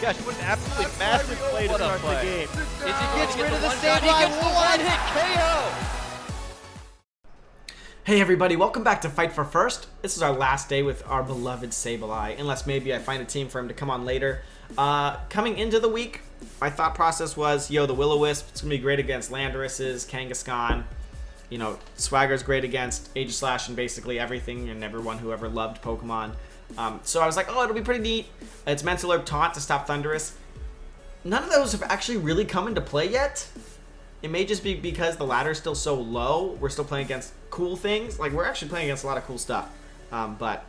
Gosh, what an absolutely massive play to start the game. Gets rid of the save line. One hit KO. Hey everybody, welcome back to Fight for First. This is our last day with our beloved Sableye, unless maybe I find a team for him to come on later. Coming into the week, my thought process was, yo, the Will-O-Wisp, it's going to be great against Landorus's, Kangaskhan. You know, Swagger's great against Aegislash and basically everything and everyone who ever loved Pokemon. So I was like, oh, it'll be pretty neat. It's Mental Taunt to stop Thundurus. None of those have actually really come into play yet. It may just be because the ladder is still so low. We're still playing against cool things. Like, we're actually playing against a lot of cool stuff. But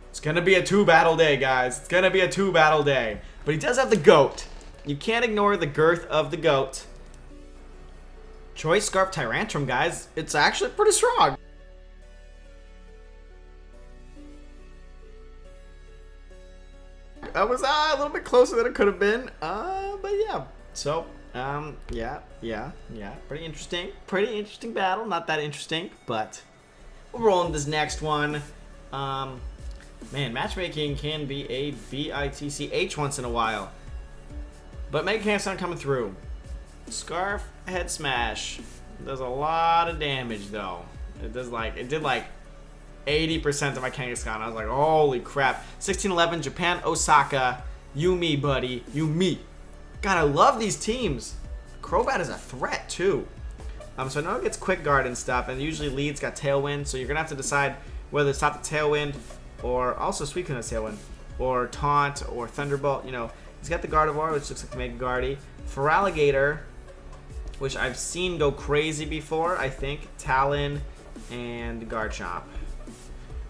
it's going to be a 2-battle day, guys. It's going to be a 2-battle day. But he does have the GOAT. You can't ignore the girth of the GOAT. Choice Scarf Tyrantrum, guys. It's actually pretty strong. I was a little bit closer than it could have been. But yeah. So, yeah. Pretty interesting battle. Not that interesting, but we'll roll in this next one. Man, matchmaking can be a bitch once in a while. But Mega Kangaskhan coming through. Scarf Head Smash. Does a lot of damage though. It did like 80% of my Kangaskhan. I was like, holy crap. 1611, Japan, Osaka. You me, buddy. You me. God, I love these teams. Crobat is a threat, too. So I know it gets Quick Guard and stuff, and usually lead's got Tailwind, so you're going to have to decide whether to stop the Tailwind, or also Suicune has Tailwind, or Taunt, or Thunderbolt. You know, he's got the Gardevoir, which looks like Mega Guardy. Feraligatr, which I've seen go crazy before, I think. Talon, and Garchomp.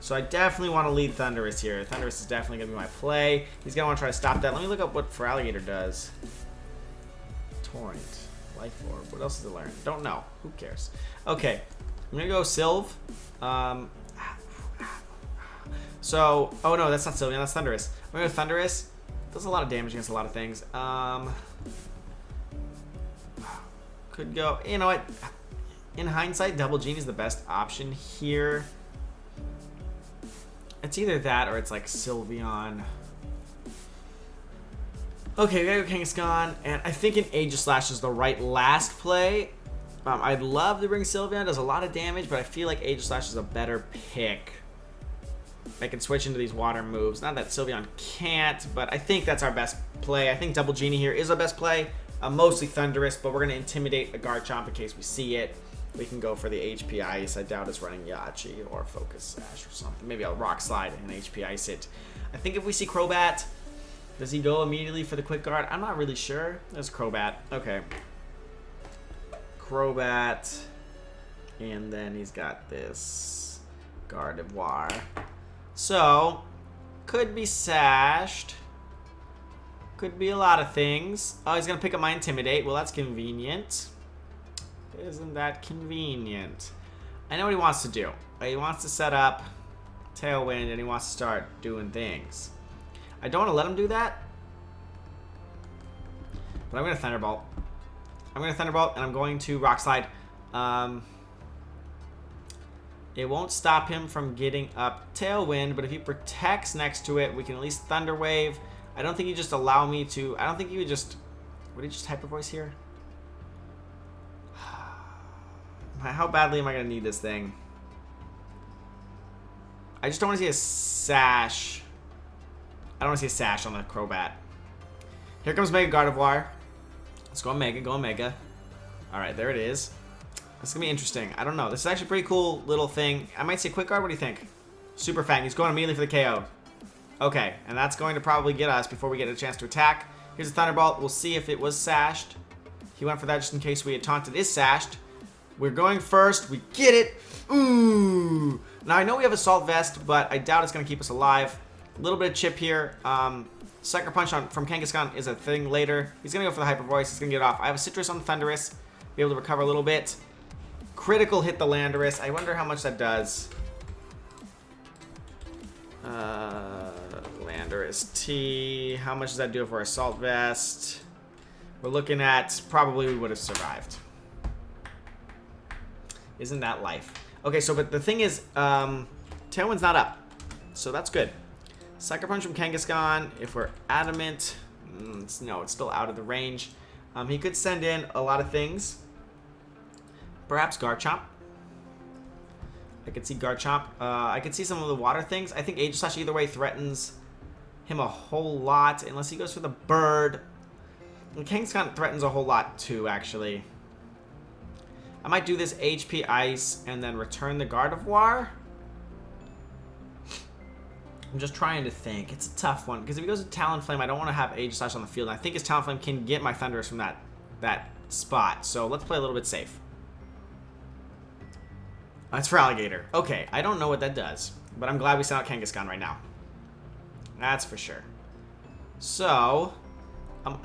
So I definitely want to lead Thundurus here. Thundurus is definitely going to be my play. He's going to want to try to stop that. Let me look up what Feraligatr does. Torrent. Life Orb. What else does it learn? Don't know. Who cares? Okay. I'm going to go Sylve. So, oh no, that's not Sylveon. That's Thundurus. I'm going to go Thundurus. Does a lot of damage against a lot of things. Could go, you know what? In hindsight, Double Genie is the best option here. It's either that or it's like Sylveon. Okay, we gotta go Kangaskhan, and I think an Aegislash is the right last play. I'd love to bring Sylveon, does a lot of damage, but I feel like Aegislash is a better pick. I can switch into these water moves. Not that Sylveon can't, but I think that's our best play. I think Double Genie here is our best play. Mostly Thundurus, but we're gonna intimidate a Garchomp in case we see it. We can go for the HP Ice. I doubt it's running Yachi or Focus Sash or something. Maybe I'll Rock Slide and HP Ice it. I think if we see Crobat, does he go immediately for the Quick Guard? I'm not really sure. There's Crobat. Okay. Crobat. And then he's got this Gardevoir. So, could be Sashed. Could be a lot of things. Oh, he's going to pick up my Intimidate. Well, that's convenient. Isn't that convenient? I know what he wants to do. He wants to set up Tailwind and he wants to start doing things. I don't want to let him do that. But I'm going to Thunderbolt. I'm going to Thunderbolt and I'm going to Rock Slide. It won't stop him from getting up Tailwind, but if he protects next to it, we can at least Thunder Wave. I don't think he just allow me to... I don't think he would just... Would he just Hyper Voice here? How badly am I going to need this thing? I just don't want to see a Sash. I don't want to see a Sash on the Crobat. Here comes Mega Gardevoir. Let's go on Mega. Go on Mega. Alright, there it is. This is going to be interesting. I don't know. This is actually a pretty cool little thing. I might say Quick Guard. What do you think? Super Fang. He's going immediately for the KO. Okay, and that's going to probably get us before we get a chance to attack. Here's a Thunderbolt. We'll see if it was Sashed. He went for that just in case we had taunted. It is Sashed. We're going first. We get it. Ooh. Now, I know we have Assault Vest, but I doubt it's going to keep us alive. A little bit of chip here. Sucker Punch from Kangaskhan is a thing later. He's going to go for the Hyper Voice. He's going to get off. I have a Citrus on the Thundurus. Be able to recover a little bit. Critical hit the Landorus. I wonder how much that does. Landorus T. How much does that do for Assault Vest? We're looking at probably we would have survived. Isn't that life? Okay, so but the thing is, Tailwind's not up. So that's good. Sucker Punch from Kangaskhan, if we're adamant. No, it's still out of the range. He could send in a lot of things. Perhaps Garchomp. I could see Garchomp. I could see some of the water things. I think Aegislash either way threatens him a whole lot, unless he goes for the bird. And Kangaskhan threatens a whole lot too, actually. I might do this HP Ice and then return the Gardevoir. I'm just trying to think. It's a tough one, because if he goes to Talonflame, I don't want to have Aegislash on the field. And I think his Talonflame can get my Thundurus from that spot. So let's play a little bit safe. That's Feraligatr. Okay, I don't know what that does, but I'm glad we sent out Kangaskhan right now. That's for sure. So,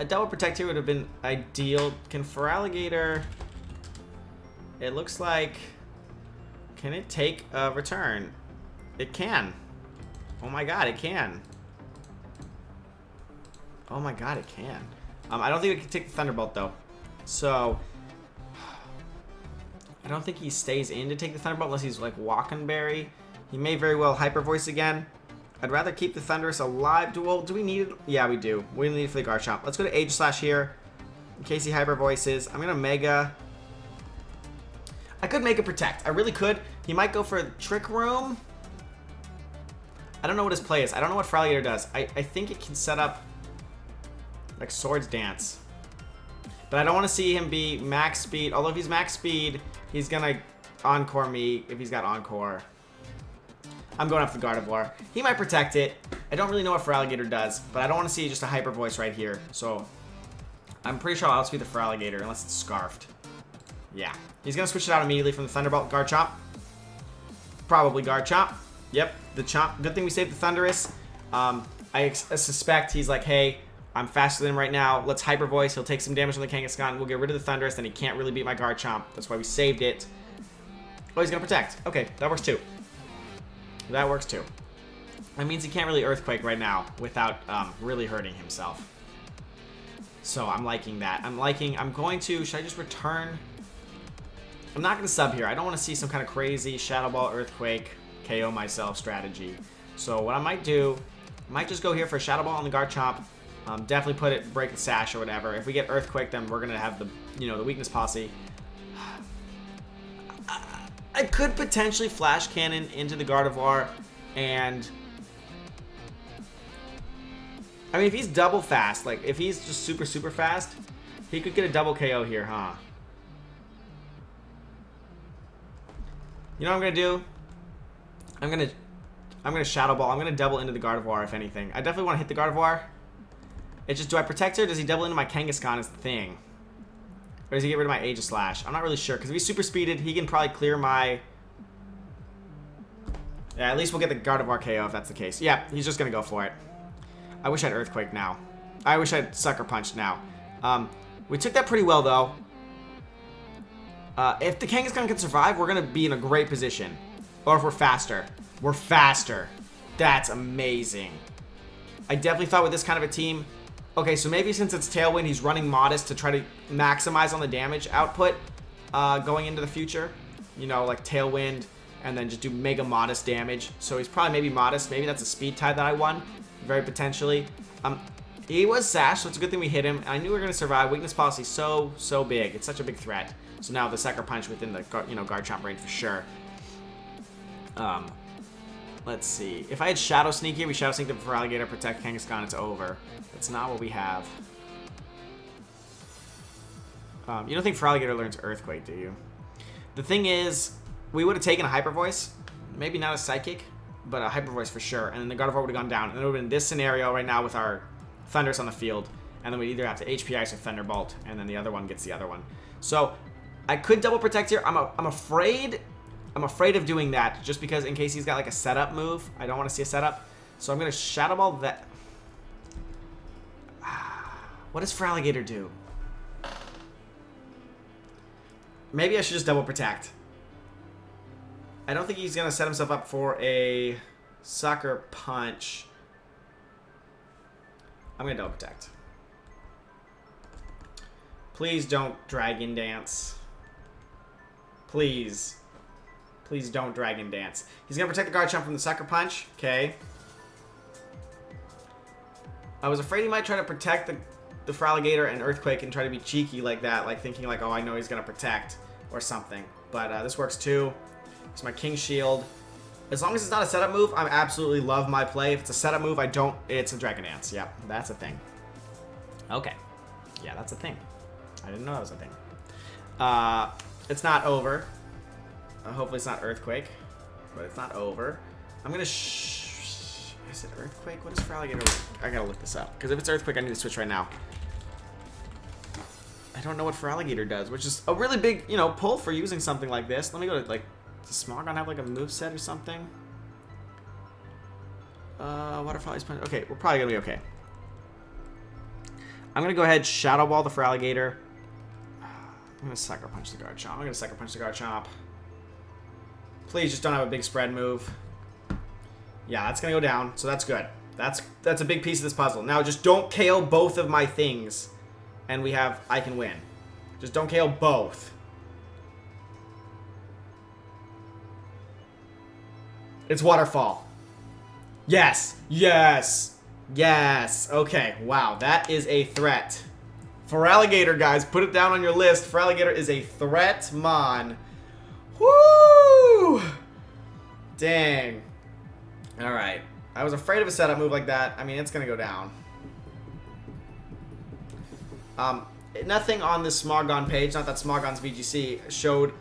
a double protect here would have been ideal. Can Feraligatr... It looks like... Can it take a return? It can. Oh my god, it can. Oh my god, it can. I don't think it can take the Thunderbolt, though. So... I don't think he stays in to take the Thunderbolt unless he's like Walkenberry. He may very well Hyper Voice again. I'd rather keep the Thundurus alive. Do we need it? Yeah, we do. We need it for the Garchomp. Let's go to Aegislash here in case he Hyper Voices. I'm going to Mega. I could Mega Protect. I really could. He might go for Trick Room. I don't know what his play is. I don't know what Feraligatr does. I think it can set up like Swords Dance. But I don't want to see him be max speed. Although if he's max speed, he's going to Encore me if he's got Encore. I'm going after the Gardevoir. He might protect it. I don't really know what Feraligatr does, but I don't want to see just a Hyper Voice right here. So I'm pretty sure I'll outspeed the Feraligatr unless it's Scarfed. Yeah. He's going to switch it out immediately from the Thunderbolt. Garchomp. Probably Garchomp. Yep, the Chomp. Good thing we saved the Thundurus. I suspect he's like, hey, I'm faster than him right now. Let's Hyper Voice. He'll take some damage from the Kangaskhan. We'll get rid of the Thundurus, then he can't really beat my Garchomp. That's why we saved it. Oh, he's going to protect. Okay, that works too. That works too. That means he can't really Earthquake right now without really hurting himself. So I'm liking that. I'm going to, should I just return? I'm not going to sub here. I don't want to see some kind of crazy Shadow Ball, Earthquake, KO myself strategy. So what I might do, I might just go here for Shadow Ball on the Garchomp. Definitely break the Sash or whatever. If we get Earthquake, then we're going to have the, the Weakness Posse. I could potentially Flash Cannon into the Gardevoir, and I mean, if he's double fast, like if he's just super, super fast, he could get a double KO here, huh? You know what I'm gonna do? I'm gonna Shadow Ball. I'm gonna double into the Gardevoir, if anything. I definitely want to hit the Gardevoir. It's just, do I protect her? Or does he double into my Kangaskhan is the thing? Or does he get rid of my Aegislash? I'm not really sure, because if he's super speeded, he can probably clear my... Yeah, at least we'll get the Gardevoir KO if that's the case. Yeah, he's just going to go for it. I wish I had Earthquake now. I wish I had Sucker Punch now. We took that pretty well, though. If the Kangaskhan can survive, we're going to be in a great position. Or if we're faster. We're faster. That's amazing. I definitely thought with this kind of a team... Okay, so maybe since it's Tailwind, he's running Modest to try to maximize on the damage output going into the future. You know, like Tailwind, and then just do Mega Modest damage. So he's probably maybe Modest. Maybe that's a speed tie that I won, very potentially. He was Sash, so it's a good thing we hit him. I knew we were going to survive. Weakness Policy so big. It's such a big threat. So now the Sucker Punch within the Garchomp range for sure. Let's see. If I had Shadow Sneak here, we Shadow Sneak the Feraligatr, protect Kangaskhan, it's over. That's not what we have. You don't think Feraligatr learns Earthquake, do you? The thing is, we would have taken a Hyper Voice. Maybe not a Psychic, but a Hyper Voice for sure. And then the Gardevoir would have gone down. And it would have been this scenario right now with our Thundurus on the field. And then we'd either have to HP Ice or Thunderbolt. And then the other one gets the other one. So, I could double protect here. I'm afraid of doing that, just because in case he's got like a setup move. I don't want to see a setup. So I'm going to Shadow Ball that. What does Feraligatr do? Maybe I should just double protect. I don't think he's going to set himself up for a Sucker Punch. I'm going to double protect. Please don't Dragon Dance. Please. Please don't Dragon Dance. He's going to protect the Garchomp from the Sucker Punch. Okay. I was afraid he might try to protect the Feraligatr and Earthquake and try to be cheeky like that, like thinking like, oh, I know he's going to protect or something. But this works too. It's my King Shield. As long as it's not a setup move, I absolutely love my play. If it's a setup move, I don't. It's a Dragon Dance. Yep, that's a thing. Okay. Yeah, that's a thing. I didn't know that was a thing. It's not over. Hopefully it's not Earthquake. But it's not over. I'm going to... Is it Earthquake? What is Feraligatr? I got to look this up. Because if it's Earthquake, I need to switch right now. I don't know what Feraligatr does, which is a really big, you know, pull for using something like this. Let me go to, like... Does Smogon have, like, a moveset or something? Waterfall Ice Punch. Okay, we're probably going to be okay. I'm going to go ahead, Shadow Ball the Feraligatr. I'm going to Sucker Punch the Garchomp. I'm going to Sucker Punch the Garchomp. Please just don't have a big spread move. Yeah, that's going to go down, so that's good. That's a big piece of this puzzle. Now, just don't KO both of my things, and I can win. Just don't KO both. It's Waterfall. Yes. Yes. Yes. Okay. Wow. That is a threat. Feraligatr, guys. Put it down on your list. Feraligatr is a threat, mon. Woo! Dang. Alright. I was afraid of a setup move like that. I mean, it's going to go down. Nothing on this Smogon page, not that Smogon's VGC, showed...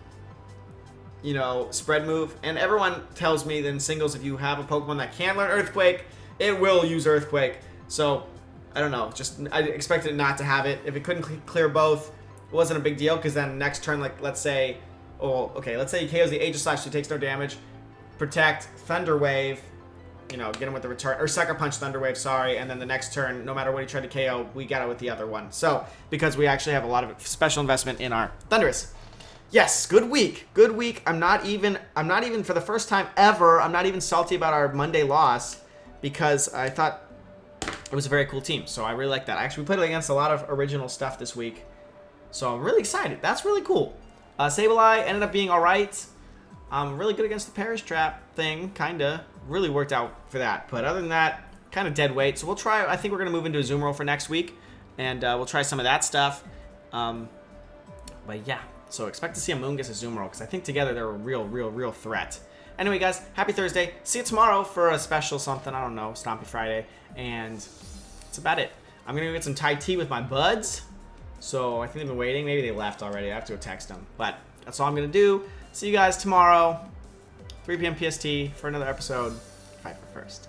you know, spread move. And everyone tells me that in singles, if you have a Pokemon that can learn Earthquake, it will use Earthquake. So, I don't know. Just, I expected it not to have it. If it couldn't clear both, it wasn't a big deal. Because then next turn, like, let's say, oh, okay, let's say he KOs the Aegislash, so he takes no damage. Protect, Thunder Wave, you know, get him with the return, or Sucker Punch, Thunder Wave, sorry. And then the next turn, no matter what he tried to KO, we got it with the other one. So, because we actually have a lot of special investment in our Thundurus. Yes, good week. Good week. I'm not even for the first time ever, I'm not even salty about our Monday loss because I thought it was a very cool team. So I really like that. Actually, we played against a lot of original stuff this week. So I'm really excited. That's really cool. Sableye ended up being all right. Really good against the Perish Trap thing, kind of. Really worked out for that. But other than that, kind of dead weight. So we'll try, I think we're going to move into a Zoom roll for next week. And we'll try some of that stuff. But yeah. So expect to see a Moongus as Zoom roll, because I think together they're a real threat. Anyway, guys, happy Thursday. See you tomorrow for a special something, I don't know, Stompy Friday. And that's about it. I'm going to go get some Thai tea with my buds. So I think they've been waiting. Maybe they left already. I have to go text them. But that's all I'm going to do. See you guys tomorrow, 3 p.m. PST, for another episode. Fight for First.